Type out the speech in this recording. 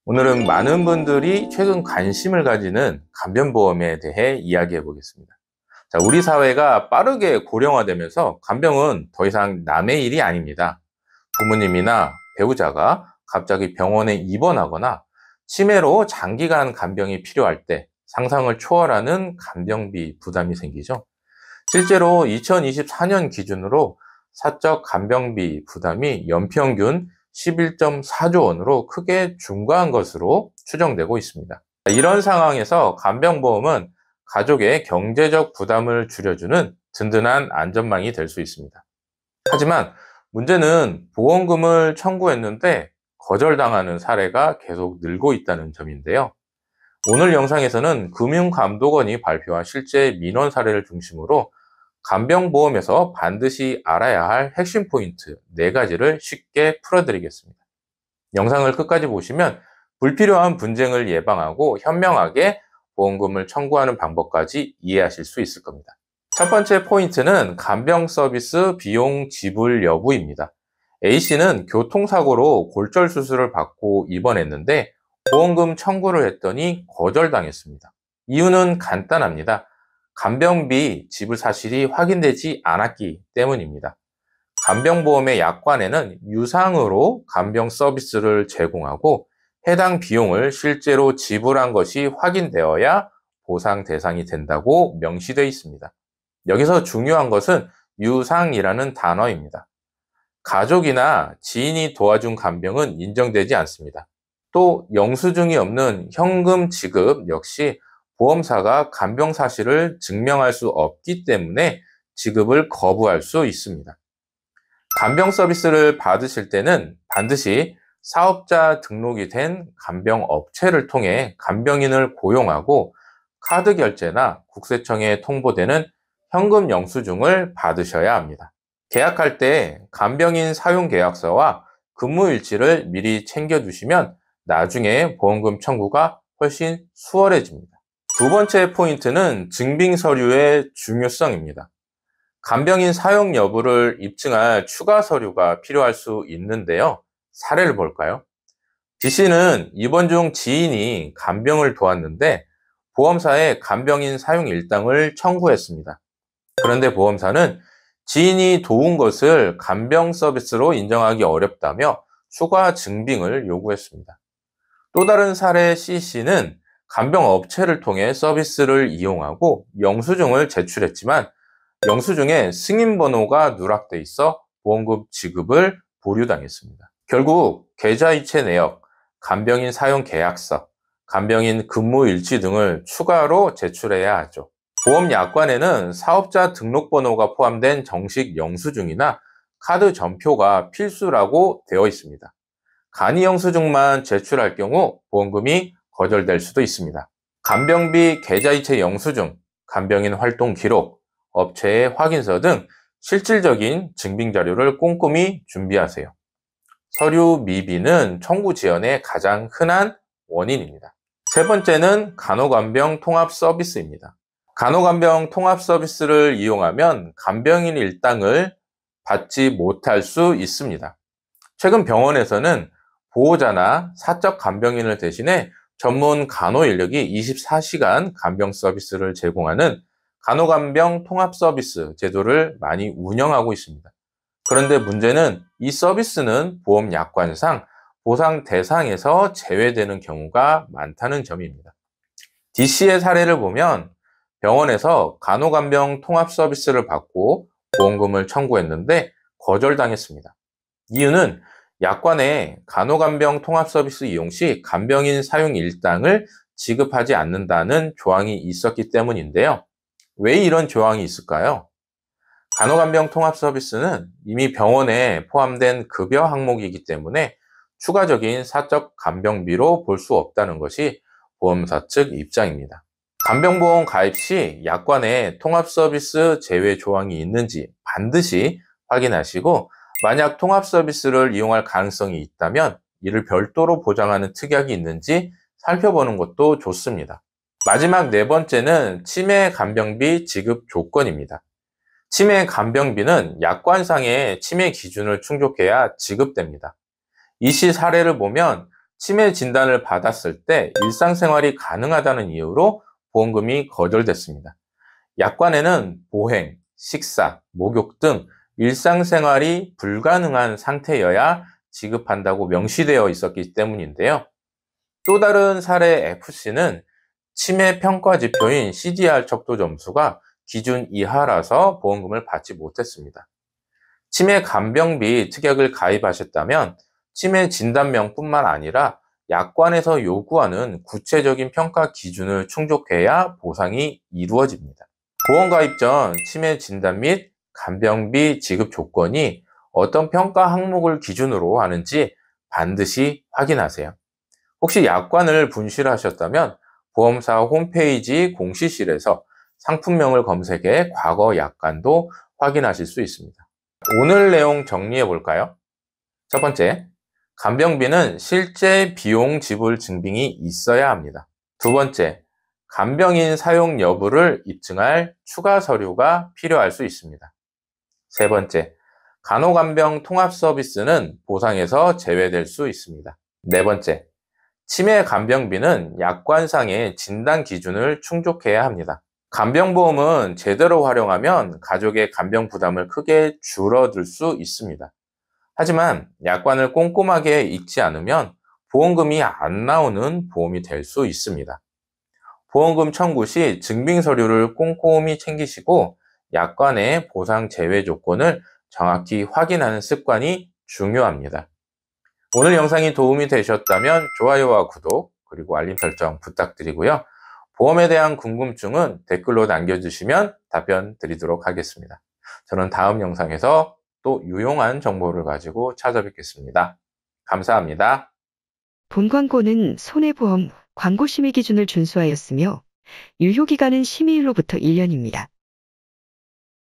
오늘은 많은 분들이 최근 관심을 가지는 간병보험에 대해 이야기해 보겠습니다. 자, 우리 사회가 빠르게 고령화되면서 간병은 더 이상 남의 일이 아닙니다. 부모님이나 배우자가 갑자기 병원에 입원하거나 치매로 장기간 간병이 필요할 때 상상을 초월하는 간병비 부담이 생기죠. 실제로 2024년 기준으로 사적 간병비 부담이 연평균 11.4조 원으로 크게 증가한 것으로 추정되고 있습니다. 이런 상황에서 간병보험은 가족의 경제적 부담을 줄여주는 든든한 안전망이 될 수 있습니다. 하지만 문제는 보험금을 청구했는데 거절당하는 사례가 계속 늘고 있다는 점인데요. 오늘 영상에서는 금융감독원이 발표한 실제 민원 사례를 중심으로 간병보험에서 반드시 알아야 할 핵심 포인트 4가지를 쉽게 풀어드리겠습니다. 영상을 끝까지 보시면 불필요한 분쟁을 예방하고 현명하게 보험금을 청구하는 방법까지 이해하실 수 있을 겁니다. 첫 번째 포인트는 간병 서비스 비용 지불 여부입니다. A씨는 교통사고로 골절 수술을 받고 입원했는데 보험금 청구를 했더니 거절당했습니다. 이유는 간단합니다. 간병비 지불 사실이 확인되지 않았기 때문입니다. 간병보험의 약관에는 유상으로 간병 서비스를 제공하고 해당 비용을 실제로 지불한 것이 확인되어야 보상 대상이 된다고 명시되어 있습니다. 여기서 중요한 것은 유상이라는 단어입니다. 가족이나 지인이 도와준 간병은 인정되지 않습니다. 또 영수증이 없는 현금 지급 역시 보험사가 간병 사실을 증명할 수 없기 때문에 지급을 거부할 수 있습니다. 간병 서비스를 받으실 때는 반드시 사업자 등록이 된 간병 업체를 통해 간병인을 고용하고 카드 결제나 국세청에 통보되는 현금 영수증을 받으셔야 합니다. 계약할 때 간병인 사용 계약서와 근무 일지를 미리 챙겨두시면 나중에 보험금 청구가 훨씬 수월해집니다. 두 번째 포인트는 증빙 서류의 중요성입니다. 간병인 사용 여부를 입증할 추가 서류가 필요할 수 있는데요. 사례를 볼까요? B씨는 입원 중 지인이 간병을 도왔는데 보험사에 간병인 사용 일당을 청구했습니다. 그런데 보험사는 지인이 도운 것을 간병 서비스로 인정하기 어렵다며 추가 증빙을 요구했습니다. 또 다른 사례 C씨는 간병 업체를 통해 서비스를 이용하고 영수증을 제출했지만 영수증에 승인번호가 누락돼 있어 보험금 지급을 보류당했습니다. 결국 계좌이체 내역, 간병인 사용 계약서, 간병인 근무 일지 등을 추가로 제출해야 하죠. 보험 약관에는 사업자 등록번호가 포함된 정식 영수증이나 카드 전표가 필수라고 되어 있습니다. 간이 영수증만 제출할 경우 보험금이 거절될 수도 있습니다. 간병비 계좌이체 영수증, 간병인 활동 기록, 업체의 확인서 등 실질적인 증빙 자료를 꼼꼼히 준비하세요. 서류 미비는 청구 지연의 가장 흔한 원인입니다. 세 번째는 간호간병 통합 서비스입니다. 간호간병 통합 서비스를 이용하면 간병인 일당을 받지 못할 수 있습니다. 최근 병원에서는 보호자나 사적 간병인을 대신해 전문 간호 인력이 24시간 간병 서비스를 제공하는 간호간병 통합 서비스 제도를 많이 운영하고 있습니다. 그런데 문제는 이 서비스는 보험 약관상 보상 대상에서 제외되는 경우가 많다는 점입니다. D씨의 사례를 보면 병원에서 간호간병 통합 서비스를 받고 보험금을 청구했는데 거절당했습니다. 이유는 약관에 간호간병 통합 서비스 이용 시 간병인 사용 일당을 지급하지 않는다는 조항이 있었기 때문인데요. 왜 이런 조항이 있을까요? 간호간병 통합 서비스는 이미 병원에 포함된 급여 항목이기 때문에 추가적인 사적 간병비로 볼 수 없다는 것이 보험사 측 입장입니다. 간병보험 가입 시 약관에 통합 서비스 제외 조항이 있는지 반드시 확인하시고 만약 통합 서비스를 이용할 가능성이 있다면 이를 별도로 보장하는 특약이 있는지 살펴보는 것도 좋습니다. 마지막 네 번째는 치매 간병비 지급 조건입니다. 치매 간병비는 약관상의 치매 기준을 충족해야 지급됩니다. 이 시 사례를 보면 치매 진단을 받았을 때 일상생활이 가능하다는 이유로 보험금이 거절됐습니다. 약관에는 보행, 식사, 목욕 등 일상생활이 불가능한 상태여야 지급한다고 명시되어 있었기 때문인데요. 또 다른 사례 FC는 치매 평가 지표인 CDR 척도 점수가 기준 이하라서 보험금을 받지 못했습니다. 치매 간병비 특약을 가입하셨다면 치매 진단명뿐만 아니라 약관에서 요구하는 구체적인 평가 기준을 충족해야 보상이 이루어집니다. 보험 가입 전 치매 진단 및 간병비 지급 조건이 어떤 평가 항목을 기준으로 하는지 반드시 확인하세요. 혹시 약관을 분실하셨다면 보험사 홈페이지 공시실에서 상품명을 검색해 과거 약관도 확인하실 수 있습니다. 오늘 내용 정리해 볼까요? 첫 번째, 간병비는 실제 비용 지불 증빙이 있어야 합니다. 두 번째, 간병인 사용 여부를 입증할 추가 서류가 필요할 수 있습니다. 세 번째, 간호간병 통합 서비스는 보상에서 제외될 수 있습니다. 네 번째, 치매 간병비는 약관상의 진단 기준을 충족해야 합니다. 간병보험은 제대로 활용하면 가족의 간병 부담을 크게 줄어들 수 있습니다. 하지만 약관을 꼼꼼하게 읽지 않으면 보험금이 안 나오는 보험이 될 수 있습니다. 보험금 청구 시 증빙 서류를 꼼꼼히 챙기시고 약관의 보상 제외 조건을 정확히 확인하는 습관이 중요합니다. 오늘 영상이 도움이 되셨다면 좋아요와 구독 그리고 알림 설정 부탁드리고요. 보험에 대한 궁금증은 댓글로 남겨주시면 답변 드리도록 하겠습니다. 저는 다음 영상에서 또 유용한 정보를 가지고 찾아뵙겠습니다. 감사합니다. 본 광고는 손해보험 광고 심의 기준을 준수하였으며 유효기간은 심의일로부터 1년입니다.